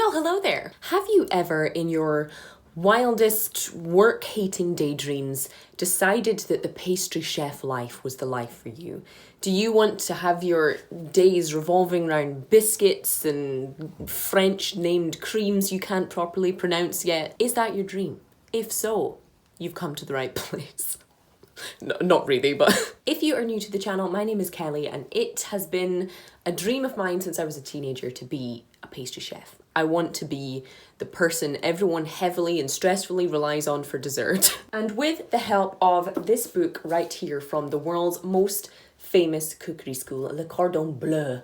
Well, hello there. Have you ever, in your wildest work-hating daydreams, decided that the pastry chef life was the life for you? Do you want to have your days revolving around biscuits and French-named creams you can't properly pronounce yet? Is that your dream? If so, you've come to the right place. No, not really, but if you are new to the channel, my name is Kelly and it has been a dream of mine since I was a teenager to be a pastry chef. I want to be the person everyone heavily and stressfully relies on for dessert. And with the help of this book right here from the world's most famous cookery school, Le Cordon Bleu,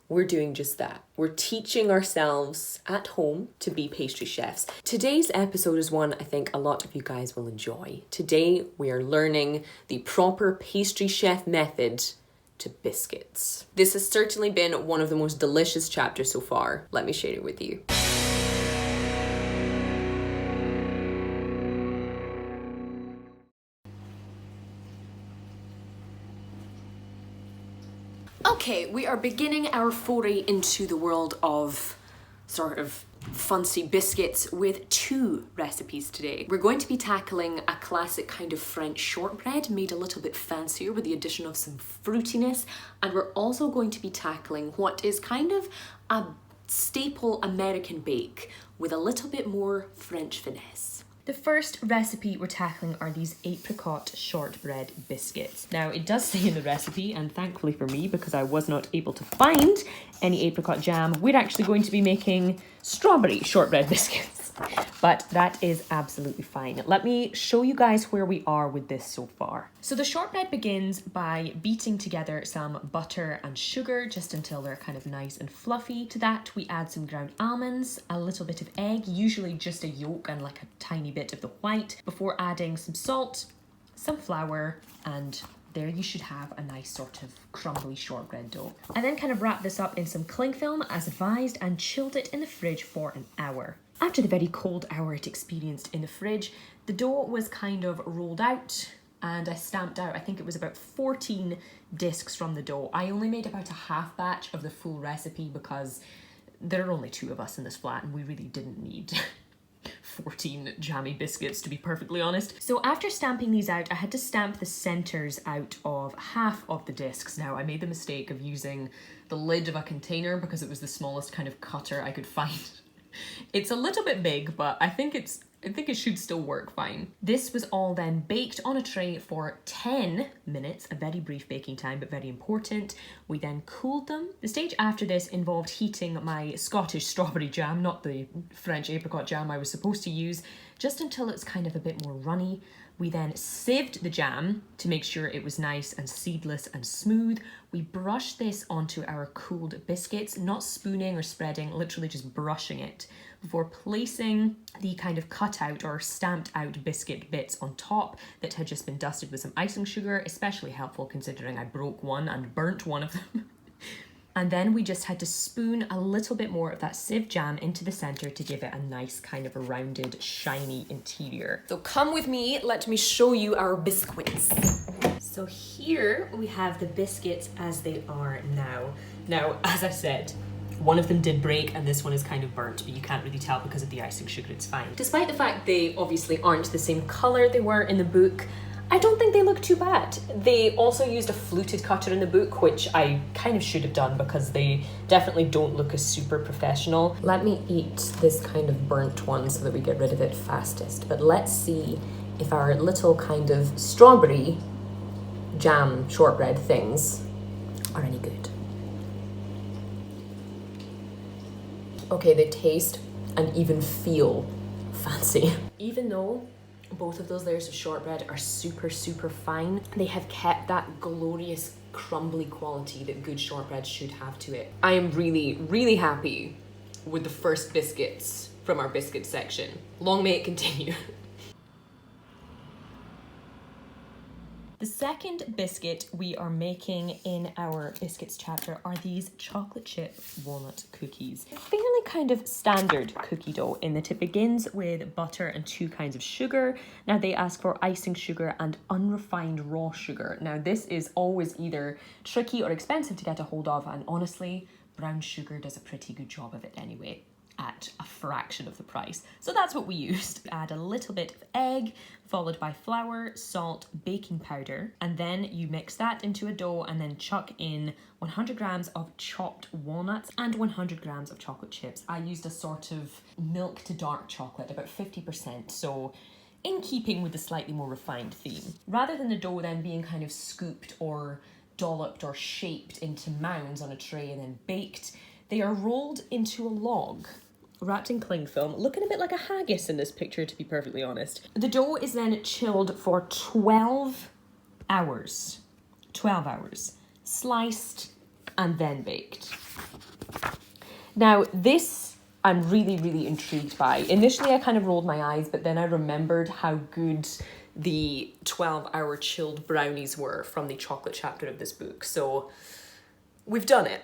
we're doing just that. We're teaching ourselves at home to be pastry chefs. Today's episode is one I think a lot of you guys will enjoy. Today we are learning the proper pastry chef method to biscuits. This has certainly been one of the most delicious chapters so far. Let me share it with you. Okay, we are beginning our foray into the world of sort of fancy biscuits with two recipes today. We're going to be tackling a classic kind of French shortbread made a little bit fancier with the addition of some fruitiness, and we're also going to be tackling what is kind of a staple American bake with a little bit more French finesse. The first recipe we're tackling are these apricot shortbread biscuits. Now, it does say in the recipe, and thankfully for me, because I was not able to find any apricot jam, we're actually going to be making strawberry shortbread biscuits. But that is absolutely fine. Let me show you guys where we are with this so far. So the shortbread begins by beating together some butter and sugar just until they're kind of nice and fluffy. To that, we add some ground almonds, a little bit of egg, usually just a yolk and like a tiny bit of the white, before adding some salt, some flour, and there you should have a nice sort of crumbly shortbread dough. I then kind of wrapped this up in some cling film as advised and chilled it in the fridge for an hour. After the very cold hour it experienced in the fridge, the dough was kind of rolled out and I stamped out, I think it was about 14 discs from the dough. I only made about a half batch of the full recipe because there are only two of us in this flat and we really didn't need 14 jammy biscuits, to be perfectly honest. So after stamping these out, I had to stamp the centers out of half of the discs. Now, I made the mistake of using the lid of a container because it was the smallest kind of cutter I could find. It's a little bit big, but I think it should still work fine. This was all then baked on a tray for 10 minutes, a very brief baking time, but very important. We then cooled them. The stage after this involved heating my Scottish strawberry jam, not the French apricot jam I was supposed to use, just until it's kind of a bit more runny. We then sieved the jam to make sure it was nice and seedless and smooth. We brushed this onto our cooled biscuits, not spooning or spreading, literally just brushing it, before placing the kind of cut out or stamped out biscuit bits on top that had just been dusted with some icing sugar, especially helpful considering I broke one and burnt one of them. And then we just had to spoon a little bit more of that sieved jam into the center to give it a nice kind of a rounded, shiny interior. So come with me, let me show you our biscuits. So here we have the biscuits as they are now. Now, as I said, one of them did break and this one is kind of burnt, but you can't really tell because of the icing sugar, it's fine. Despite the fact they obviously aren't the same color they were in the book, I don't think they look too bad. They also used a fluted cutter in the book, which I kind of should have done because they definitely don't look as super professional. Let me eat this kind of burnt one so that we get rid of it fastest. But let's see if our little kind of strawberry jam shortbread things are any good. Okay, they taste and even feel fancy. Even though both of those layers of shortbread are super, super fine, they have kept that glorious crumbly quality that good shortbread should have to it. I am really, really happy with the first biscuits from our biscuit section. Long may it continue. The second biscuit we are making in our biscuits chapter are these chocolate chip walnut cookies. Fairly kind of standard cookie dough in that it begins with butter and 2 kinds of sugar. Now they ask for icing sugar and unrefined raw sugar. Now this is always either tricky or expensive to get a hold of, and honestly, brown sugar does a pretty good job of it anyway, at a fraction of the price. So that's what we used. Add a little bit of egg, followed by flour, salt, baking powder, and then you mix that into a dough and then chuck in 100 grams of chopped walnuts and 100 grams of chocolate chips. I used a sort of milk to dark chocolate, about 50%, so in keeping with the slightly more refined theme. Rather than the dough then being kind of scooped or dolloped or shaped into mounds on a tray and then baked, they are rolled into a log, wrapped in cling film, looking a bit like a haggis in this picture, to be perfectly honest. The dough is then chilled for 12 hours. 12 hours. Sliced and then baked. Now, this I'm really, really intrigued by. Initially, I kind of rolled my eyes, but then I remembered how good the 12-hour chilled brownies were from the chocolate chapter of this book. So we've done it.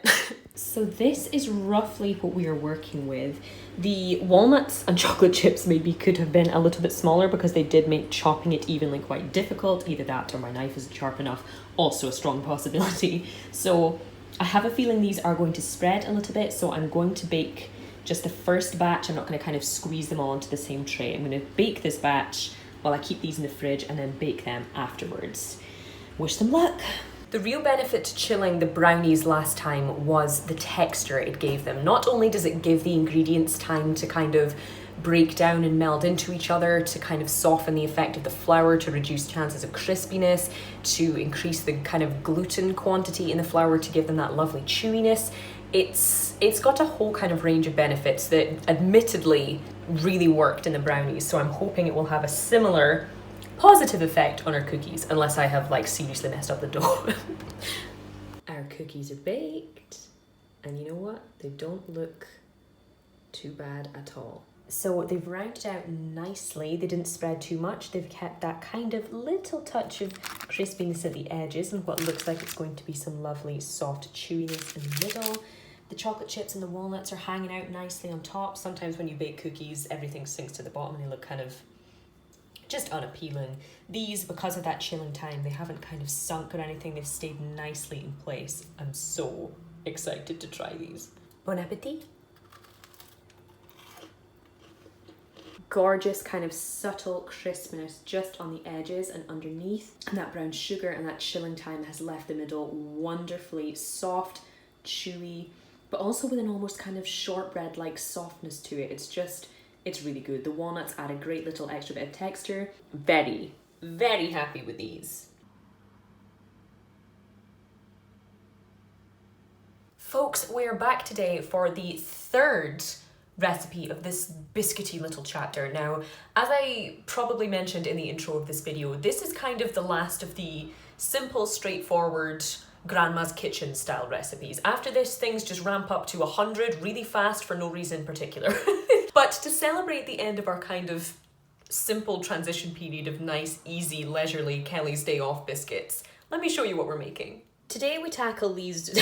So this is roughly what we are working with. The walnuts and chocolate chips maybe could have been a little bit smaller because they did make chopping it evenly quite difficult. Either that or my knife isn't sharp enough. Also a strong possibility. So I have a feeling these are going to spread a little bit. So I'm going to bake just the first batch. I'm not going to kind of squeeze them all into the same tray. I'm going to bake this batch while I keep these in the fridge and then bake them afterwards. Wish them luck. The real benefit to chilling the brownies last time was the texture it gave them. Not only does it give the ingredients time to kind of break down and meld into each other, to kind of soften the effect of the flour, to reduce chances of crispiness, to increase the kind of gluten quantity in the flour to give them that lovely chewiness. It's got a whole kind of range of benefits that admittedly really worked in the brownies, so I'm hoping it will have a similar positive effect on our cookies, unless I have like seriously messed up the dough. Our cookies are baked, and you know what? They don't look too bad at all. So they've rounded out nicely. They didn't spread too much. They've kept that kind of little touch of crispiness at the edges and what looks like it's going to be some lovely soft chewiness in the middle. The chocolate chips and the walnuts are hanging out nicely on top. Sometimes when you bake cookies, everything sinks to the bottom and they look kind of just unappealing. These, because of that chilling time, they haven't kind of sunk or anything. They've stayed nicely in place. I'm so excited to try these. Bon appetit. Gorgeous kind of subtle crispness just on the edges and underneath. And that brown sugar and that chilling time has left the middle wonderfully soft, chewy, but also with an almost kind of shortbread-like softness to it. It's really good. The walnuts add a great little extra bit of texture. Very, very happy with these. Folks, we're back today for the third recipe of this biscuity little chapter. Now, as I probably mentioned in the intro of this video, this is kind of the last of the simple, straightforward grandma's kitchen style recipes. After this, things just ramp up to 100 really fast for no reason in particular. But to celebrate the end of our kind of simple transition period of nice, easy, leisurely Kelly's Day Off biscuits, let me show you what we're making. Today we tackle these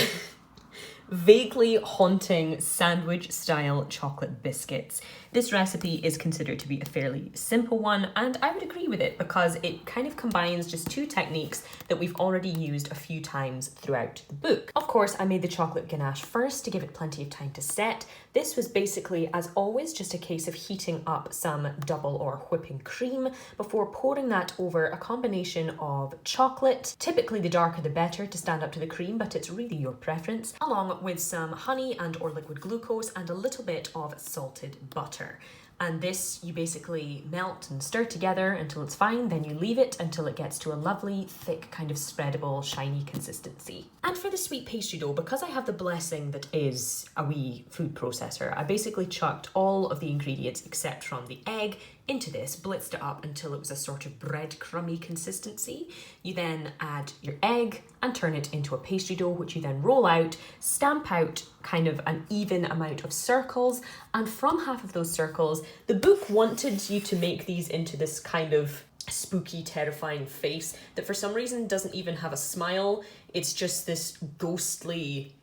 vaguely haunting sandwich-style chocolate biscuits. This recipe is considered to be a fairly simple one, and I would agree with it because it kind of combines just two techniques that we've already used a few times throughout the book. Of course, I made the chocolate ganache first to give it plenty of time to set. This was basically, as always, just a case of heating up some double or whipping cream before pouring that over a combination of chocolate, typically the darker the better to stand up to the cream, but it's really your preference, along with some honey and or liquid glucose and a little bit of salted butter. And this you basically melt and stir together until it's fine, then you leave it until it gets to a lovely, thick, kind of spreadable, shiny consistency. And for the sweet pastry dough, because I have the blessing that is a wee food processor, I basically chucked all of the ingredients except from the egg into this, blitzed it up until it was a sort of breadcrumby consistency. You then add your egg and turn it into a pastry dough, which you then roll out, stamp out kind of an even amount of circles, and from half of those circles, the book wanted you to make these into this kind of spooky, terrifying face that for some reason doesn't even have a smile. It's just this ghostly,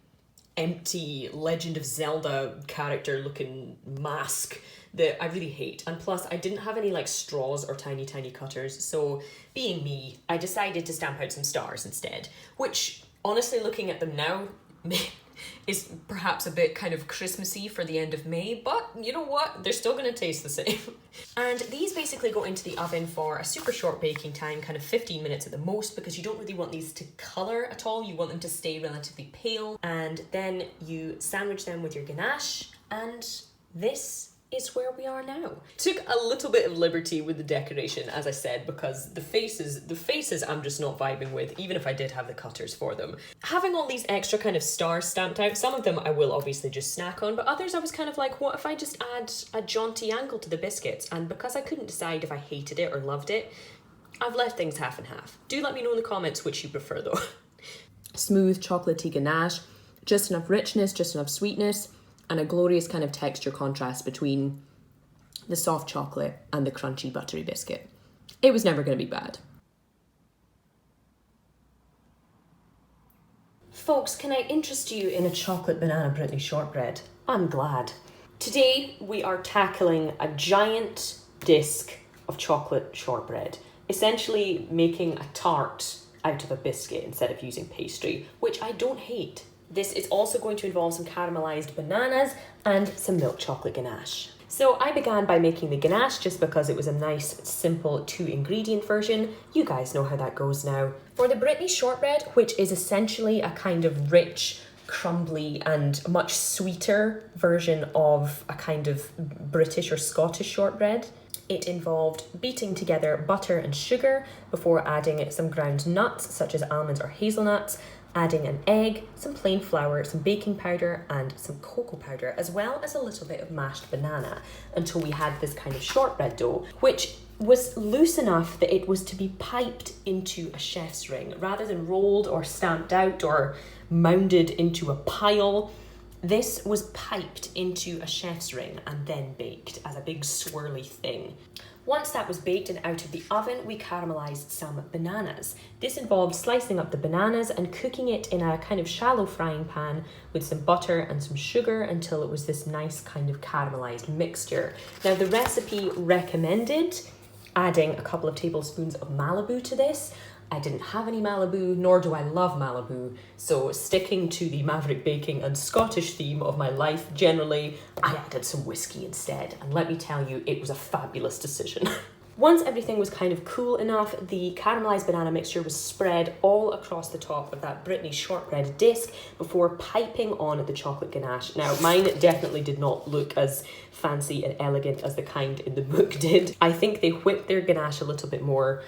empty Legend of Zelda character looking mask that I really hate. And plus I didn't have any like straws or tiny cutters, so being me, I decided to stamp out some stars instead, which honestly looking at them now is perhaps a bit kind of Christmassy for the end of May, but you know what? They're still going to taste the same. And these basically go into the oven for a super short baking time, kind of 15 minutes at the most, because you don't really want these to colour at all. You want them to stay relatively pale. And then you sandwich them with your ganache, and this is where we are now. Took a little bit of liberty with the decoration, as I said, because the faces I'm just not vibing with, even if I did have the cutters for them. Having all these extra kind of stars stamped out, some of them I will obviously just snack on, but others I was kind of like, what if I just add a jaunty angle to the biscuits? And because I couldn't decide if I hated it or loved it, I've left things half and half. Do let me know in the comments which you prefer though. Smooth chocolatey ganache, just enough richness, just enough sweetness, and a glorious kind of texture contrast between the soft chocolate and the crunchy buttery biscuit. It was never going to be bad. Folks, can I interest you in a chocolate banana Brittany shortbread? I'm glad. Today we are tackling a giant disc of chocolate shortbread, essentially making a tart out of a biscuit instead of using pastry, which I don't hate. This is also going to involve some caramelized bananas and some milk chocolate ganache. So I began by making the ganache just because it was a nice, simple 2-ingredient version. You guys know how that goes now. For the Brittany shortbread, which is essentially a kind of rich, crumbly and much sweeter version of a kind of British or Scottish shortbread, it involved beating together butter and sugar before adding some ground nuts such as almonds or hazelnuts, adding an egg, some plain flour, some baking powder and some cocoa powder, as well as a little bit of mashed banana, until we had this kind of shortbread dough, which was loose enough that it was to be piped into a chef's ring rather than rolled or stamped out or mounded into a pile. This was piped into a chef's ring and then baked as a big swirly thing. Once that was baked and out of the oven, we caramelized some bananas. This involved slicing up the bananas and cooking it in a kind of shallow frying pan with some butter and some sugar until it was this nice kind of caramelized mixture. Now the recipe recommended adding a couple of tablespoons of Malibu to this. I didn't have any Malibu, nor do I love Malibu, so sticking to the Maverick baking and Scottish theme of my life generally, I added some whiskey instead, and let me tell you, it was a fabulous decision. Once everything was kind of cool enough, the caramelized banana mixture was spread all across the top of that Brittany shortbread disc before piping on the chocolate ganache. Now, mine definitely did not look as fancy and elegant as the kind in the book did. I think they whipped their ganache a little bit more,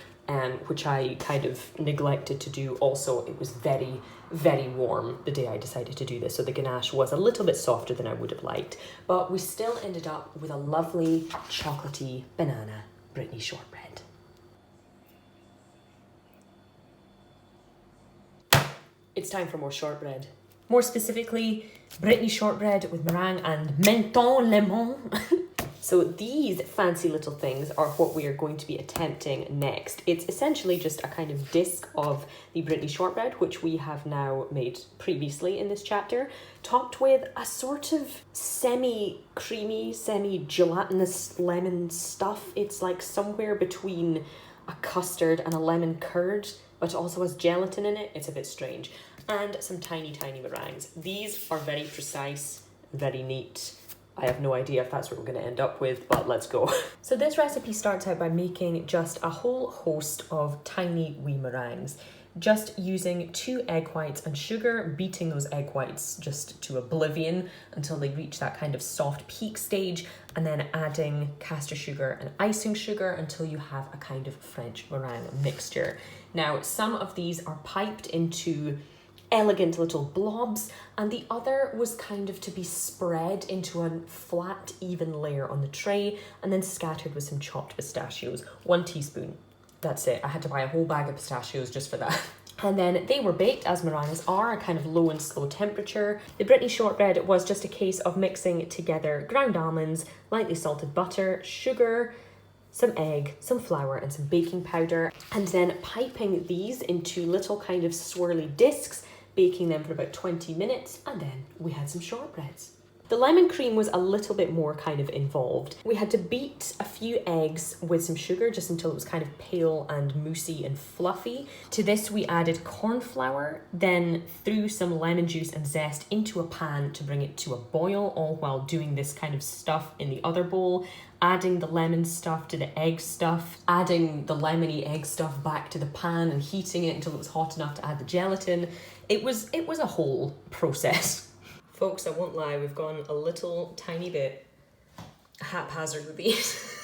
which I kind of neglected to do. Also, it was very, very warm the day I decided to do this, so the ganache was a little bit softer than I would have liked, but we still ended up with a lovely chocolatey banana Brittany shortbread. It's time for more shortbread. More specifically, Brittany shortbread with meringue and menton lemon. So these fancy little things are what we are going to be attempting next. It's essentially just a kind of disc of the Brittany shortbread, which we have now made previously in this chapter, topped with a sort of semi-creamy, semi-gelatinous lemon stuff. It's like somewhere between a custard and a lemon curd, but also has gelatin in it. It's a bit strange. And some tiny, tiny meringues. These are very precise, very neat. I have no idea if that's what we're going to end up with, but let's go. So this recipe starts out by making just a whole host of tiny wee meringues, just using 2 egg whites and sugar, beating those egg whites just to oblivion until they reach that kind of soft peak stage, and then adding caster sugar and icing sugar until you have a kind of French meringue mixture. Now, some of these are piped into elegant little blobs, and the other was kind of to be spread into a flat, even layer on the tray and then scattered with some chopped pistachios. 1 teaspoon. That's it. I had to buy a whole bag of pistachios just for that. And then they were baked, as meringues are, a kind of low and slow temperature. The Brittany shortbread was just a case of mixing together ground almonds, lightly salted butter, sugar, some egg, some flour and some baking powder, and then piping these into little kind of swirly discs, baking them for about 20 minutes, and then we had some shortbreads. The lemon cream was a little bit more kind of involved. We had to beat a few eggs with some sugar just until it was kind of pale and moussey and fluffy. To this we added corn flour, then threw some lemon juice and zest into a pan to bring it to a boil, all while doing this kind of stuff in the other bowl, adding the lemon stuff to the egg stuff, adding the lemony egg stuff back to the pan and heating it until it was hot enough to add the gelatin. It was a whole process. Folks, I won't lie, we've gone a little tiny bit haphazard with these.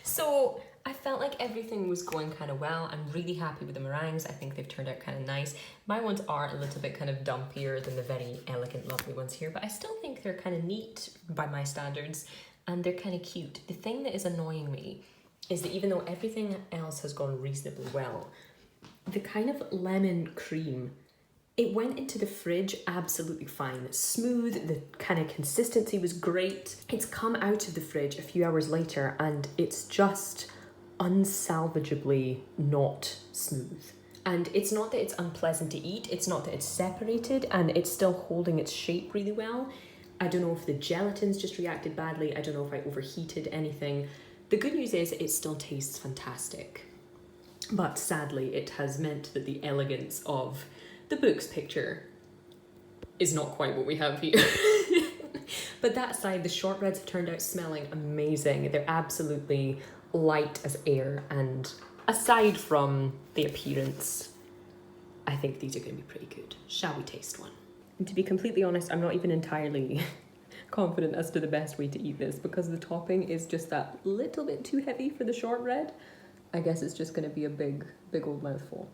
So I felt like everything was going kind of well. I'm really happy with the meringues. I think they've turned out kind of nice. My ones are a little bit kind of dumpier than the very elegant, lovely ones here, but I still think they're kind of neat by my standards and they're kind of cute. The thing that is annoying me is that even though everything else has gone reasonably well, the kind of lemon cream, it went into the fridge absolutely fine. Smooth, the kind of consistency was great. It's come out of the fridge a few hours later and it's just unsalvageably not smooth. And it's not that it's unpleasant to eat, it's not that it's separated and it's still holding its shape really well. I don't know if the gelatin's just reacted badly, I don't know if I overheated anything. The good news is it still tastes fantastic. But sadly, it has meant that the elegance of the book's picture is not quite what we have here. But that aside, the shortbreads have turned out smelling amazing. They're absolutely light as air, and aside from the appearance, I think these are going to be pretty good. Shall we taste one? And to be completely honest, I'm not even entirely confident as to the best way to eat this because the topping is just that little bit too heavy for the shortbread. I guess it's just going to be a big old mouthful.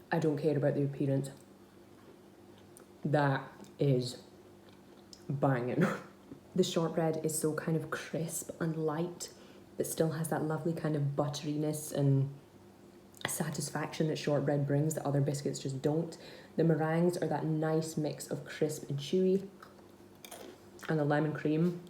I don't care about the appearance. That is banging. The shortbread is so kind of crisp and light, but still has that lovely kind of butteriness and satisfaction that shortbread brings that other biscuits just don't. The meringues are that nice mix of crisp and chewy, and the lemon cream,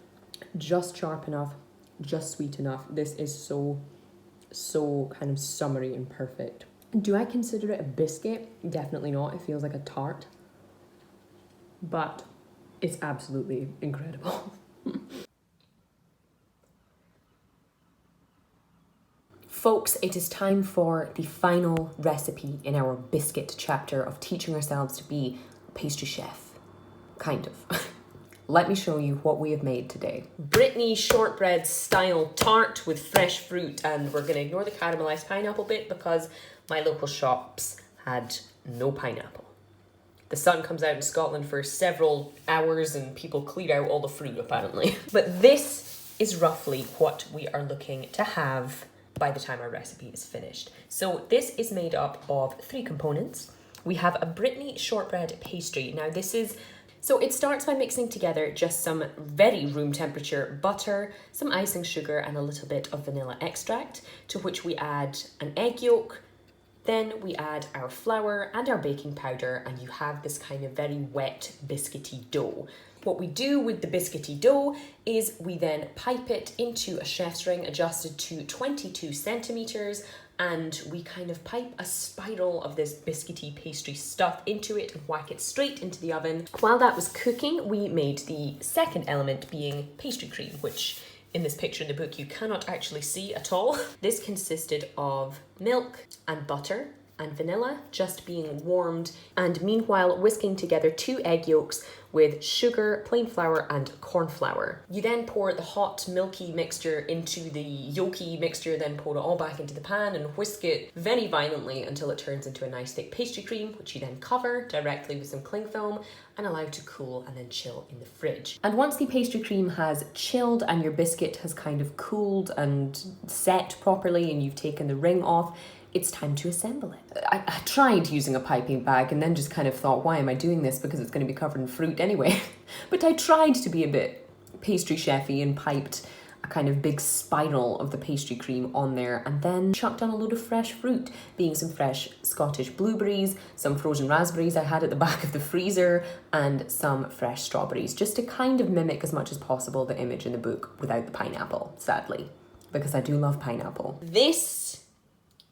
just sharp enough, just sweet enough. This is so kind of summery and perfect. Do I consider it a biscuit? Definitely not. It feels like a tart. But it's absolutely incredible. Folks, it is time for the final recipe in our biscuit chapter of teaching ourselves to be a pastry chef. Kind of. Let me show you what we have made today. Brittany shortbread style tart with fresh fruit, and we're gonna ignore the caramelized pineapple bit because my local shops had no pineapple. The sun comes out in Scotland for several hours and people clear out all the fruit apparently. But this is roughly what we are looking to have by the time our recipe is finished. So this is made up of 3 components. We have a Brittany shortbread pastry. Now so it starts by mixing together just some very room temperature butter, some icing sugar and a little bit of vanilla extract, to which we add an egg yolk. Then we add our flour and our baking powder, and you have this kind of very wet biscuity dough. What we do with the biscuity dough is we then pipe it into a chef's ring adjusted to 22 centimeters, and we kind of pipe a spiral of this biscuity pastry stuff into it and whack it straight into the oven. While that was cooking, we made the second element being pastry cream, which in this picture in the book you cannot actually see at all. This consisted of milk and butter and vanilla just being warmed, and meanwhile whisking together 2 egg yolks with sugar, plain flour and corn flour. You then pour the hot milky mixture into the yolky mixture, then pour it all back into the pan and whisk it very violently until it turns into a nice thick pastry cream, which you then cover directly with some cling film and allow to cool and then chill in the fridge. And once the pastry cream has chilled and your biscuit has kind of cooled and set properly and you've taken the ring off, it's time to assemble it. I tried using a piping bag and then just kind of thought, why am I doing this? Because it's going to be covered in fruit anyway. But I tried to be a bit pastry chefy and piped a kind of big spiral of the pastry cream on there and then chucked on a load of fresh fruit, being some fresh Scottish blueberries, some frozen raspberries I had at the back of the freezer, and some fresh strawberries, just to kind of mimic as much as possible the image in the book without the pineapple, sadly, because I do love pineapple. This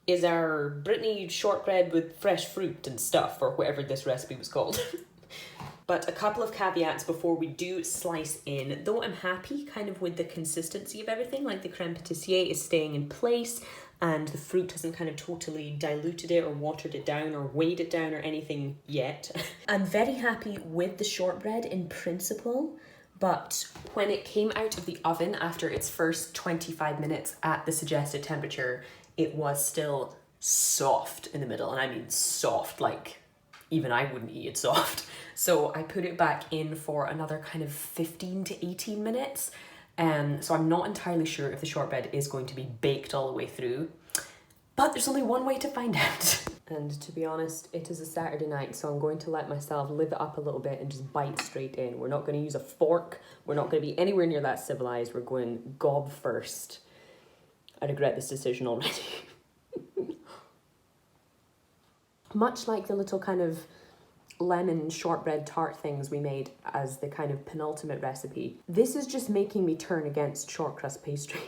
is our Brittany shortbread with fresh fruit and stuff, or whatever this recipe was called. But a couple of caveats before we do slice in. Though I'm happy kind of with the consistency of everything, like the creme patissier is staying in place and the fruit hasn't kind of totally diluted it or watered it down or weighed it down or anything yet. I'm very happy with the shortbread in principle, but when it came out of the oven after its first 25 minutes at the suggested temperature, it was still soft in the middle. And I mean soft, like even I wouldn't eat it soft. So I put it back in for another kind of 15 to 18 minutes. So I'm not entirely sure if the shortbread is going to be baked all the way through, but there's only one way to find out. And to be honest, it is a Saturday night, so I'm going to let myself live it up a little bit and just bite straight in. We're not going to use a fork. We're not going to be anywhere near that civilized. We're going gob first. I regret this decision already. Much like the little kind of lemon shortbread tart things we made as the kind of penultimate recipe, this is just making me turn against short crust pastry.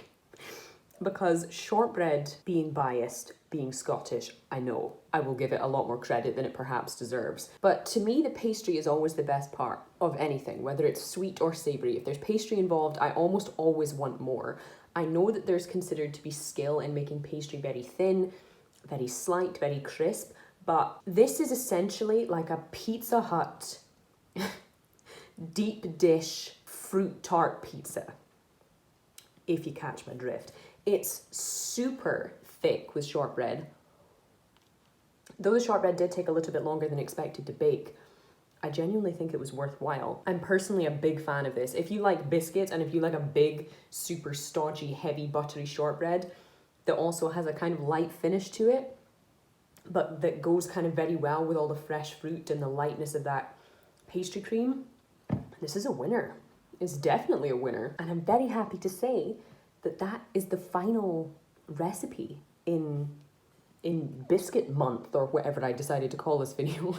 Because shortbread, being biased, being Scottish, I know, I will give it a lot more credit than it perhaps deserves. But to me, the pastry is always the best part of anything, whether it's sweet or savoury. If there's pastry involved, I almost always want more. I know that there's considered to be skill in making pastry very thin, very slight, very crisp, but this is essentially like a Pizza Hut deep dish fruit tart pizza, if you catch my drift. It's super thick with shortbread. Though the shortbread did take a little bit longer than expected to bake, I genuinely think it was worthwhile. I'm personally a big fan of this. If you like biscuits and if you like a big, super stodgy, heavy, buttery shortbread that also has a kind of light finish to it, but that goes kind of very well with all the fresh fruit and the lightness of that pastry cream, this is a winner. It's definitely a winner. And I'm very happy to say that that is the final recipe in biscuit month, or whatever I decided to call this video.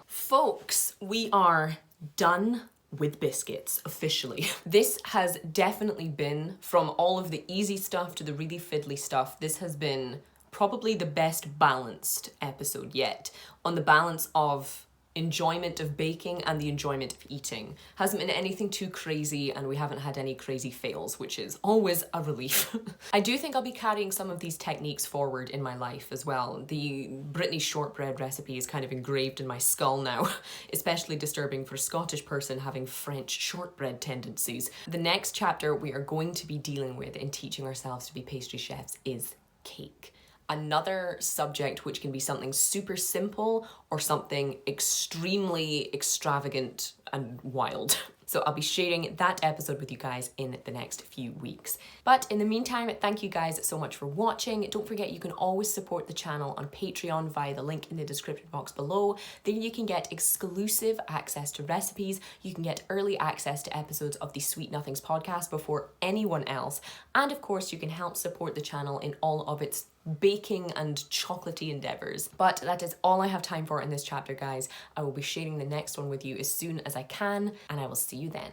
Folks, we are done with biscuits officially. This has definitely been, from all of the easy stuff to the really fiddly stuff, this has been probably the best balanced episode yet, on the balance of enjoyment of baking and the enjoyment of eating. Hasn't been anything too crazy, and we haven't had any crazy fails, which is always a relief. I do think I'll be carrying some of these techniques forward in my life as well. The Brittany shortbread recipe is kind of engraved in my skull now, especially disturbing for a Scottish person having French shortbread tendencies. The next chapter we are going to be dealing with in teaching ourselves to be pastry chefs is cake. Another subject which can be something super simple or something extremely extravagant and wild. So I'll be sharing that episode with you guys in the next few weeks. But in the meantime, thank you guys so much for watching. Don't forget you can always support the channel on Patreon via the link in the description box below. There you can get exclusive access to recipes. You can get early access to episodes of the Sweet Nothings podcast before anyone else. And of course, you can help support the channel in all of its baking and chocolatey endeavors. But that is all I have time for in this chapter, guys. I will be sharing the next one with you as soon as I can, and I will see you then.